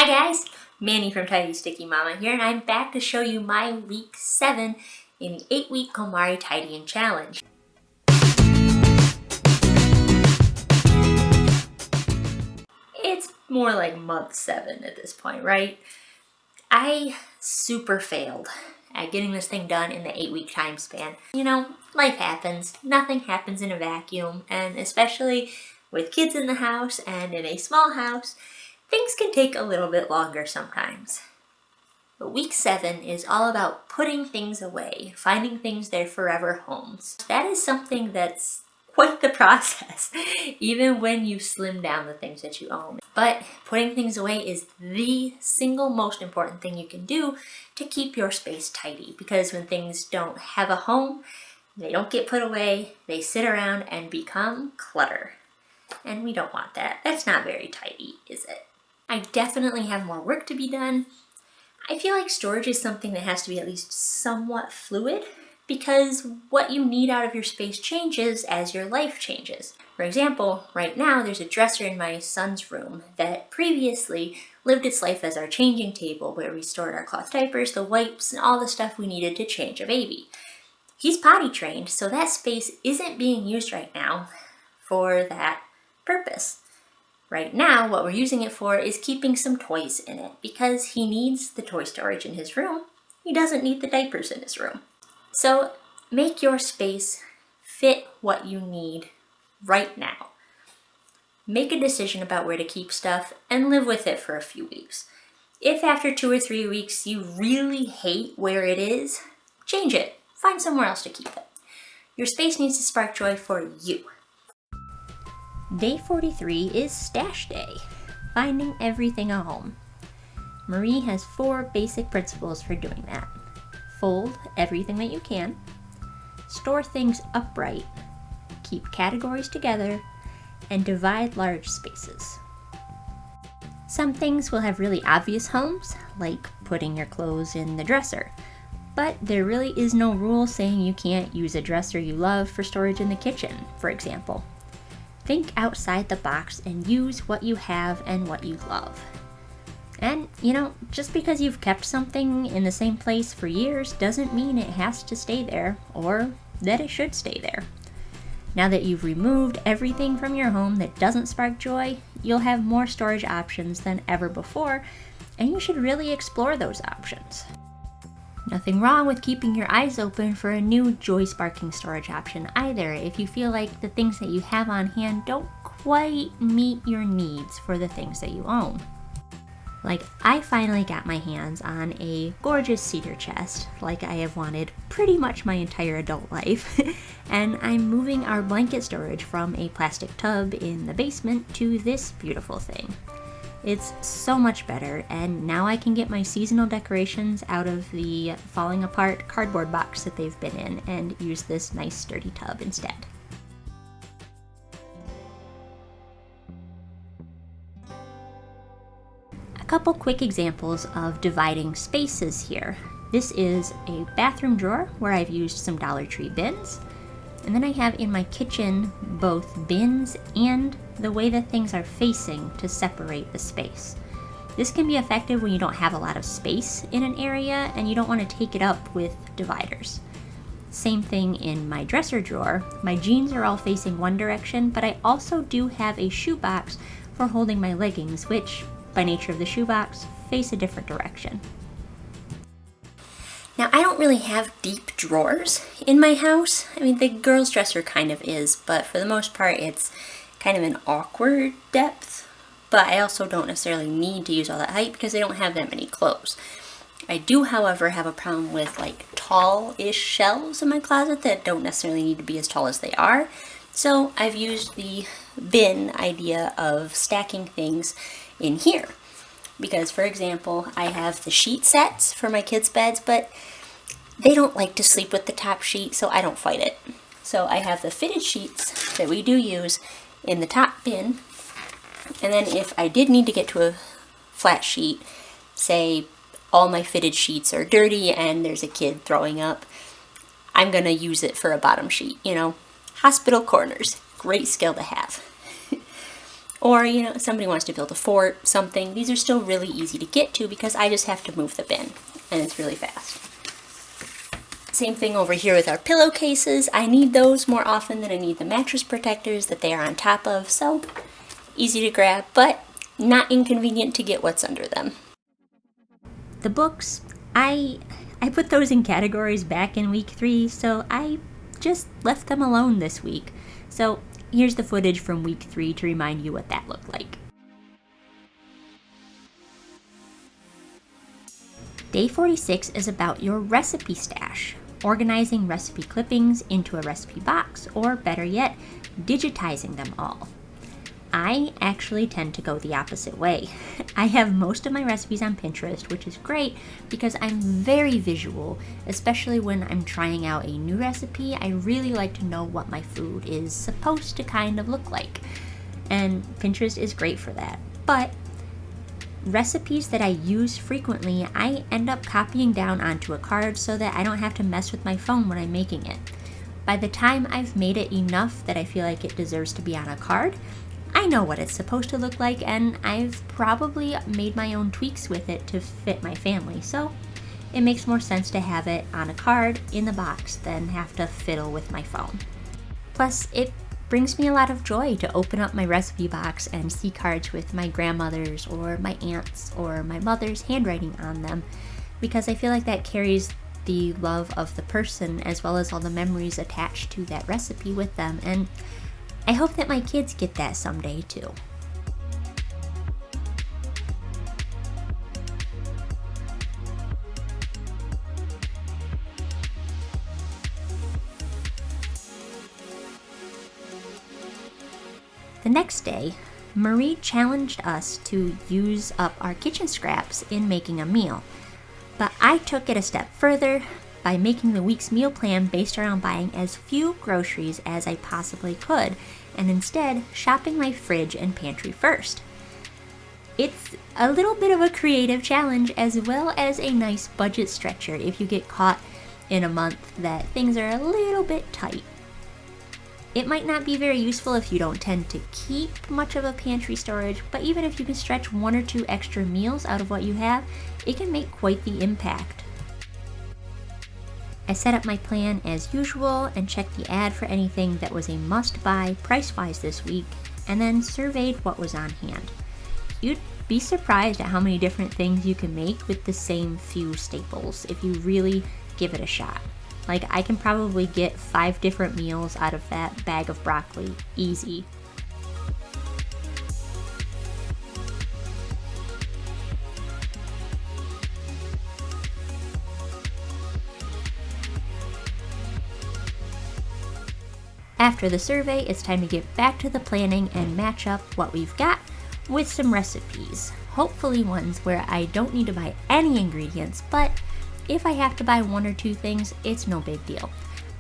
Hi guys, Manny from Tidy Sticky Mama here, and I'm back to show you my week 7 in the 8-week KonMari Tidying Challenge. It's more like month 7 at this point, right? I super failed at getting this thing done in the 8-week time span. You know, life happens. Nothing happens in a vacuum, and especially with kids in the house and in a small house, things can take a little bit longer sometimes. But week 7 is all about putting things away, finding things their forever homes. That is something that's quite the process, even when you slim down the things that you own. But putting things away is the single most important thing you can do to keep your space tidy, because when things don't have a home, they don't get put away, they sit around and become clutter. And we don't want that. That's not very tidy, is it? I definitely have more work to be done. I feel like storage is something that has to be at least somewhat fluid, because what you need out of your space changes as your life changes. For example, right now there's a dresser in my son's room that previously lived its life as our changing table, where we stored our cloth diapers, the wipes, and all the stuff we needed to change a baby. He's potty trained, so that space isn't being used right now for that purpose. Right now, what we're using it for is keeping some toys in it, because he needs the toy storage in his room. He doesn't need the diapers in his room. So make your space fit what you need right now. Make a decision about where to keep stuff and live with it for a few weeks. If after 2 or 3 weeks you really hate where it is, change it. Find somewhere else to keep it. Your space needs to spark joy for you. Day 43 is Stash Day, finding everything a home. Marie has 4 basic principles for doing that. Fold everything that you can, store things upright, keep categories together, and divide large spaces. Some things will have really obvious homes, like putting your clothes in the dresser, but there really is no rule saying you can't use a dresser you love for storage in the kitchen, for example. Think outside the box and use what you have and what you love. And, you know, just because you've kept something in the same place for years doesn't mean it has to stay there, or that it should stay there. Now that you've removed everything from your home that doesn't spark joy, you'll have more storage options than ever before, and you should really explore those options. Nothing wrong with keeping your eyes open for a new joy-sparking storage option either, if you feel like the things that you have on hand don't quite meet your needs for the things that you own. Like, I finally got my hands on a gorgeous cedar chest, like I have wanted pretty much my entire adult life, and I'm moving our blanket storage from a plastic tub in the basement to this beautiful thing. It's so much better, and now I can get my seasonal decorations out of the falling apart cardboard box that they've been in and use this nice sturdy tub instead. A couple quick examples of dividing spaces here. This is a bathroom drawer where I've used some Dollar Tree bins. And then I have in my kitchen both bins and the way that things are facing to separate the space. This can be effective when you don't have a lot of space in an area and you don't want to take it up with dividers. Same thing in my dresser drawer. My jeans are all facing one direction, but I also do have a shoebox for holding my leggings, which, by nature of the shoebox, face a different direction. Now, I don't really have deep drawers in my house. I mean, the girls' dresser kind of is, but for the most part, it's kind of an awkward depth. But I also don't necessarily need to use all that height because I don't have that many clothes. I do, however, have a problem with like tall-ish shelves in my closet that don't necessarily need to be as tall as they are. So I've used the bin idea of stacking things in here. Because, for example, I have the sheet sets for my kids' beds, but they don't like to sleep with the top sheet, so I don't fight it. So I have the fitted sheets that we do use in the top bin. And then if I did need to get to a flat sheet, say all my fitted sheets are dirty and there's a kid throwing up, I'm going to use it for a bottom sheet, you know. Hospital corners, great skill to have. Or, somebody wants to build a fort, something. These are still really easy to get to because I just have to move the bin, and it's really fast. Same thing over here with our pillowcases. I need those more often than I need the mattress protectors that they are on top of, so easy to grab, but not inconvenient to get what's under them. The books, I put those in categories back in week 3, so I just left them alone this week. So here's the footage from week 3 to remind you what that looked like. Day 46 is about your recipe stash, organizing recipe clippings into a recipe box, or better yet, digitizing them all. I actually tend to go the opposite way. I have most of my recipes on Pinterest, which is great because I'm very visual, especially when I'm trying out a new recipe. I really like to know what my food is supposed to kind of look like, and Pinterest is great for that. But recipes that I use frequently, I end up copying down onto a card so that I don't have to mess with my phone when I'm making it. By the time I've made it enough that I feel like it deserves to be on a card, I know what it's supposed to look like, and I've probably made my own tweaks with it to fit my family, so it makes more sense to have it on a card in the box than have to fiddle with my phone. Plus, it brings me a lot of joy to open up my recipe box and see cards with my grandmother's or my aunt's or my mother's handwriting on them, because I feel like that carries the love of the person as well as all the memories attached to that recipe with them, and I hope that my kids get that someday too. The next day, Marie challenged us to use up our kitchen scraps in making a meal, but I took it a step further by making the week's meal plan based around buying as few groceries as I possibly could, and instead shopping my fridge and pantry first. It's a little bit of a creative challenge as well as a nice budget stretcher if you get caught in a month that things are a little bit tight. It might not be very useful if you don't tend to keep much of a pantry storage, but even if you can stretch 1 or 2 extra meals out of what you have, it can make quite the impact. I set up my plan as usual and checked the ad for anything that was a must-buy price-wise this week, and then surveyed what was on hand. You'd be surprised at how many different things you can make with the same few staples if you really give it a shot. Like, I can probably get 5 different meals out of that bag of broccoli, easy. After the survey, it's time to get back to the planning and match up what we've got with some recipes. Hopefully ones where I don't need to buy any ingredients, but if I have to buy 1 or 2 things, it's no big deal.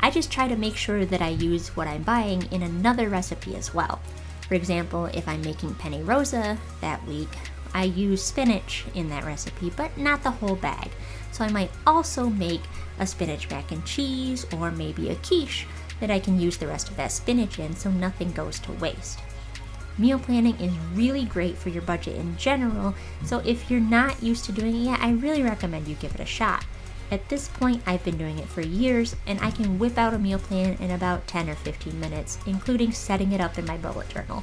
I just try to make sure that I use what I'm buying in another recipe as well. For example, if I'm making penne rosa that week, I use spinach in that recipe, but not the whole bag. So I might also make a spinach mac and cheese or maybe a quiche that I can use the rest of that spinach in so nothing goes to waste. Meal planning is really great for your budget in general, so if you're not used to doing it yet, I really recommend you give it a shot. At this point, I've been doing it for years, and I can whip out a meal plan in about 10 or 15 minutes, including setting it up in my bullet journal.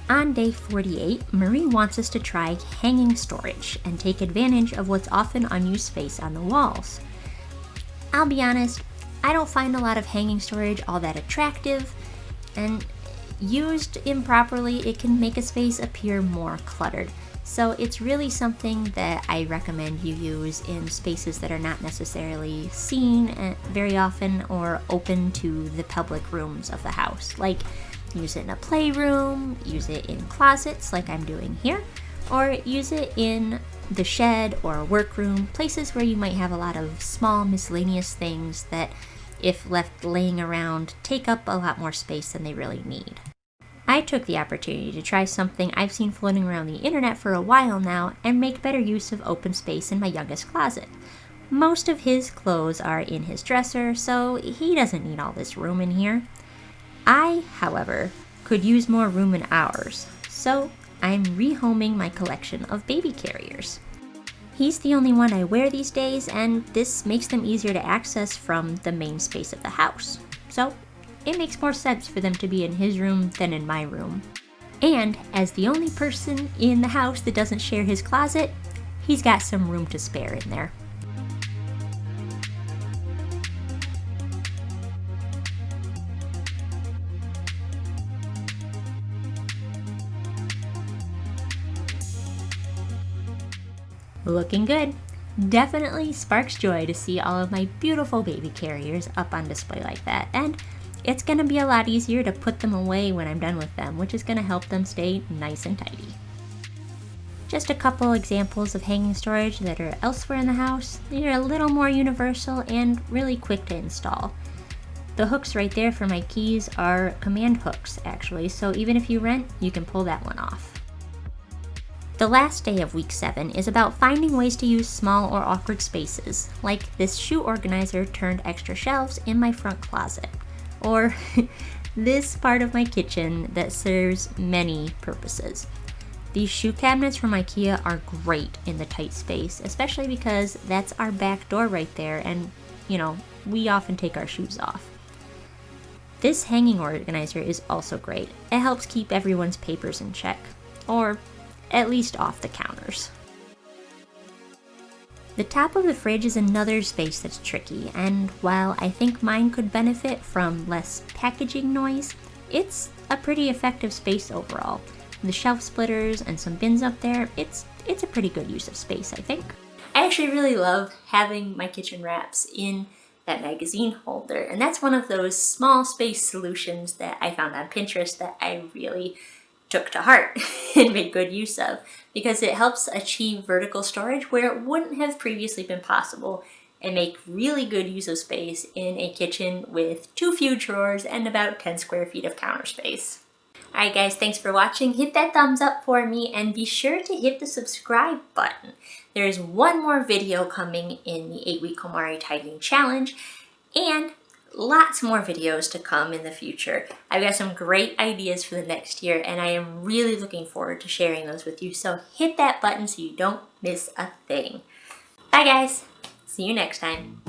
On day 48, Marie wants us to try hanging storage and take advantage of what's often unused space on the walls. I'll be honest, I don't find a lot of hanging storage all that attractive, and used improperly, it can make a space appear more cluttered. So it's really something that I recommend you use in spaces that are not necessarily seen very often or open to the public rooms of the house. Like, use it in a playroom, use it in closets like I'm doing here, or use it in the shed or a workroom, places where you might have a lot of small miscellaneous things that, if left laying around, take up a lot more space than they really need. I took the opportunity to try something I've seen floating around the internet for a while now and make better use of open space in my youngest closet. Most of his clothes are in his dresser, so he doesn't need all this room in here. I, however, could use more room in ours, so I'm rehoming my collection of baby carriers. He's the only one I wear these days, and this makes them easier to access from the main space of the house. So it makes more sense for them to be in his room than in my room. And as the only person in the house that doesn't share his closet, he's got some room to spare in there. Looking good. Definitely sparks joy to see all of my beautiful baby carriers up on display like that, and it's going to be a lot easier to put them away when I'm done with them, which is going to help them stay nice and tidy. Just a couple examples of hanging storage that are elsewhere in the house. They're a little more universal and really quick to install. The hooks right there for my keys are command hooks actually, so even if you rent, you can pull that one off. The last day of week 7 is about finding ways to use small or awkward spaces, like this shoe organizer turned extra shelves in my front closet, or this part of my kitchen that serves many purposes. These shoe cabinets from IKEA are great in the tight space, especially because that's our back door right there, and we often take our shoes off. This hanging organizer is also great. It helps keep everyone's papers in check, or at least off the counters. The top of the fridge is another space that's tricky, and while I think mine could benefit from less packaging noise, it's a pretty effective space overall. The shelf splitters and some bins up there, it's a pretty good use of space, I think. I actually really love having my kitchen wraps in that magazine holder, and that's one of those small space solutions that I found on Pinterest that I really took to heart and made good use of, because it helps achieve vertical storage where it wouldn't have previously been possible and make really good use of space in a kitchen with too few drawers and about 10 square feet of counter space. Alright guys, thanks for watching. Hit that thumbs up for me and be sure to hit the subscribe button. There's one more video coming in the 8-week KonMari tidying challenge, and lots more videos to come in the future. I've got some great ideas for the next year, and I am really looking forward to sharing those with you, so hit that button so you don't miss a thing. Bye guys, see you next time.